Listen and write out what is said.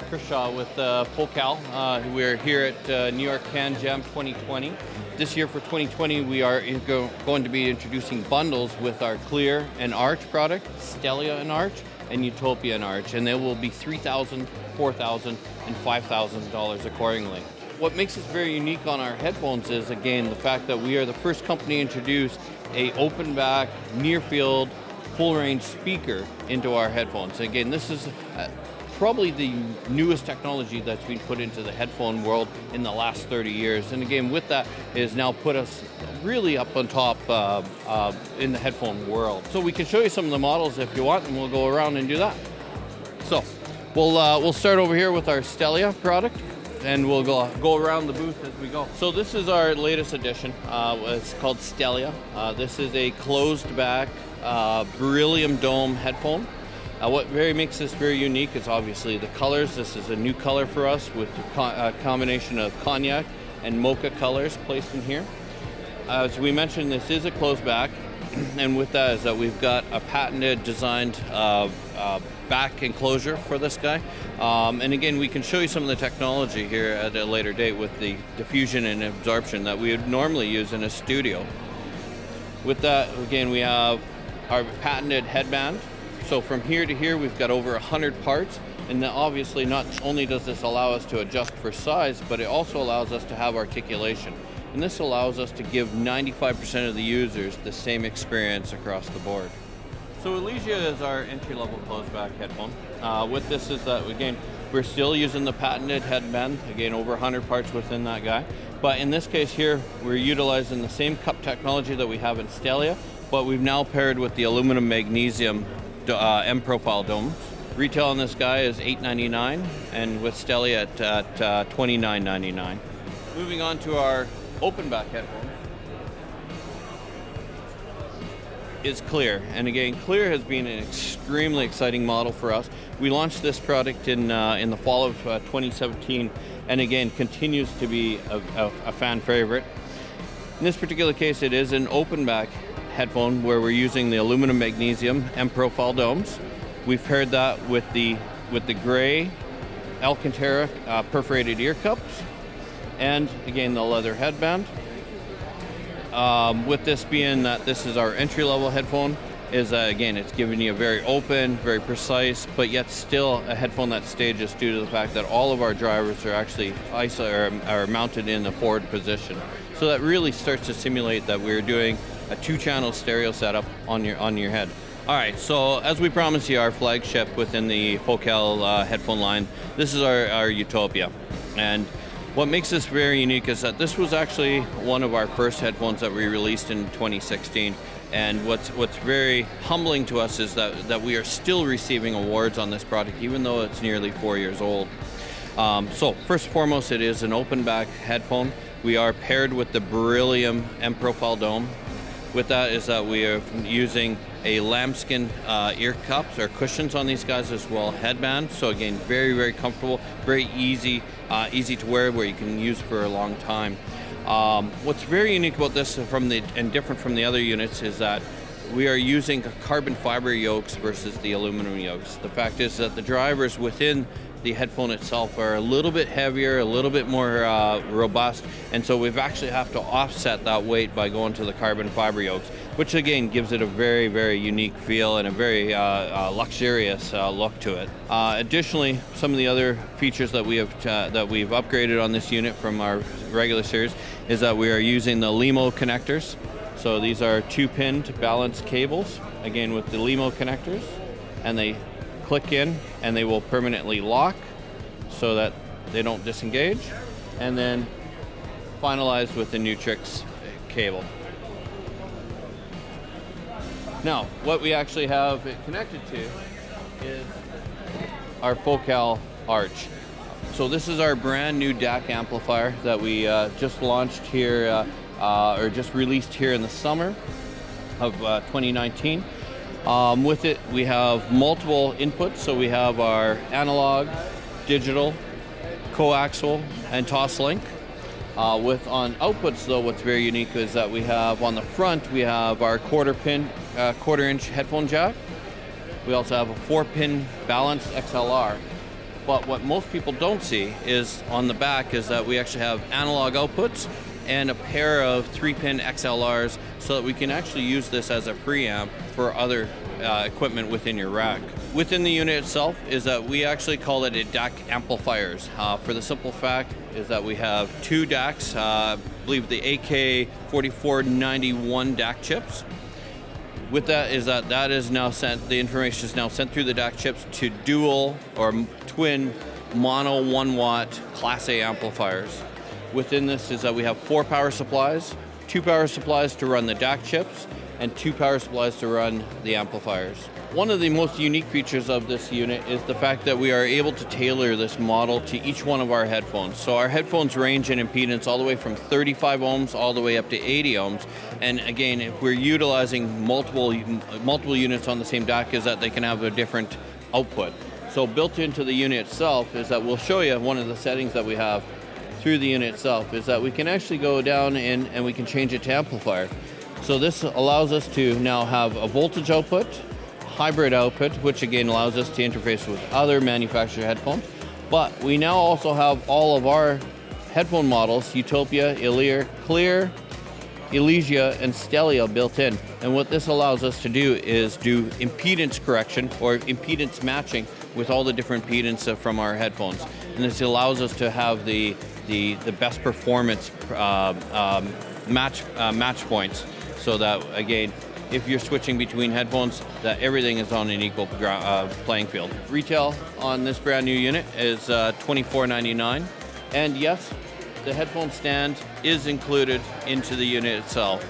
Chris Shaw with Focal. We're here at New York CanJam 2020. This year for 2020 we are going to be introducing bundles with our Clear and Arch product, Stellia and Arch, and Utopia and Arch, and they will be $3,000, $4,000, and $5,000 accordingly. What makes us very unique on our headphones is, again, the fact that we are the first company to introduce a open back, near field, full range speaker into our headphones. Again, this is probably the newest technology that's been put into the headphone world in the last 30 years. And again, with that, it has now put us really up on top in the headphone world. So we can show you some of the models if you want, and we'll go around and do that. So we'll start over here with our Stellia product, and we'll go around the booth as we go. So this is our latest edition. It's called Stellia. This is a closed back Beryllium dome headphone. What makes this very unique is obviously the colors. This is a new color for us with a combination of cognac and mocha colors placed in here. As we mentioned, this is a closed back, and with that is that we've got a patented designed back enclosure for this guy. And again, we can show you some of the technology here at a later date with the diffusion and absorption that we would normally use in a studio. With that, again, we have our patented headband. So from here to here, we've got over 100 parts, and then obviously not only does this allow us to adjust for size, but it also allows us to have articulation. And this allows us to give 95% of the users the same experience across the board. So Elysia is our entry-level closed-back headphone. With this is that, again, we're still using the patented headband, again, over 100 parts within that guy. But in this case here, we're utilizing the same cup technology that we have in Stellia, but we've now paired with the aluminum magnesium M-profile domes. Retail on this guy is $8.99, and with Stellia at $29.99. Moving on to our open back headphones is Clear. And again, Clear has been an extremely exciting model for us. We launched this product in the fall of 2017, and again continues to be a fan favorite. In this particular case, it is an open back headphone where we're using the aluminum magnesium M-profile domes. We've paired that with the gray Alcantara perforated ear cups, and again the leather headband. With this being that this is our entry-level headphone, is again, it's giving you a very open, very precise, but yet still a headphone that stages due to the fact that all of our drivers are actually are mounted in the forward position. So that really starts to simulate that we're doing a 2-channel stereo setup on your head. All right, so as we promised you, our flagship within the Focal headphone line, this is our Utopia. And what makes this very unique is that this was actually one of our first headphones that we released in 2016. And what's very humbling to us is that we are still receiving awards on this product, even though it's nearly 4 years old. So first and foremost, it is an open back headphone. We are paired with the Beryllium M-profile dome. With that is that we are using a lambskin ear cups or cushions on these guys as well, headband. So again, very, very comfortable, very easy to wear, where you can use for a long time. What's very unique about this and different from the other units is that we are using carbon fiber yokes versus the aluminum yokes. The fact is that the drivers within the headphone itself are a little bit heavier, a little bit more robust, and so we've actually have to offset that weight by going to the carbon fiber yokes, which again gives it a very, very unique feel and a very luxurious look to it. Additionally, some of the other features that we've upgraded on this unit from our regular series is that we are using the Lemo Connectors. So these are 2-pinned balanced cables, again with the Lemo Connectors, and they click in and they will permanently lock so that they don't disengage, and then finalized with the Nutrix cable. Now, what we actually have it connected to is our Focal Arch. So this is our brand new Dac Amplifier that we just launched here, or just released here in the summer of 2019. With it, we have multiple inputs. So we have our analog, digital, coaxial, and toslink. On outputs, though, what's very unique is that we have on the front, we have our quarter-inch headphone jack. We also have a 4-pin balanced XLR. But what most people don't see is on the back is that we actually have analog outputs and a pair of 3-pin XLRs so that we can actually use this as a preamp for other equipment within your rack. Within the unit itself is that we actually call it a Dac Amplifiers. For the simple fact is that we have 2 DACs, I believe the AK4491 DAC chips. With that is that is now sent, the information is now sent through the DAC chips to dual or twin mono 1-watt Class A amplifiers. Within this is that we have 4 power supplies, 2 power supplies to run the DAC chips, and 2 power supplies to run the amplifiers. One of the most unique features of this unit is the fact that we are able to tailor this model to each one of our headphones. So our headphones range in impedance all the way from 35 ohms all the way up to 80 ohms. And again, if we're utilizing multiple units on the same DAC, is that they can have a different output. So built into the unit itself is that we'll show you one of the settings that we have through the unit itself is that we can actually go down in and we can change it to amplifier. So this allows us to now have a voltage output, hybrid output, which again allows us to interface with other manufacturer headphones. But we now also have all of our headphone models, Utopia, Illyr, Clear, Elysia, and Stellia built in. And what this allows us to do is do impedance correction or impedance matching with all the different impedance from our headphones. And this allows us to have the best performance match points, so that again, if you're switching between headphones, that everything is on an equal playing field. Retail on this brand new unit is $24.99, and yes, the headphone stand is included into the unit itself.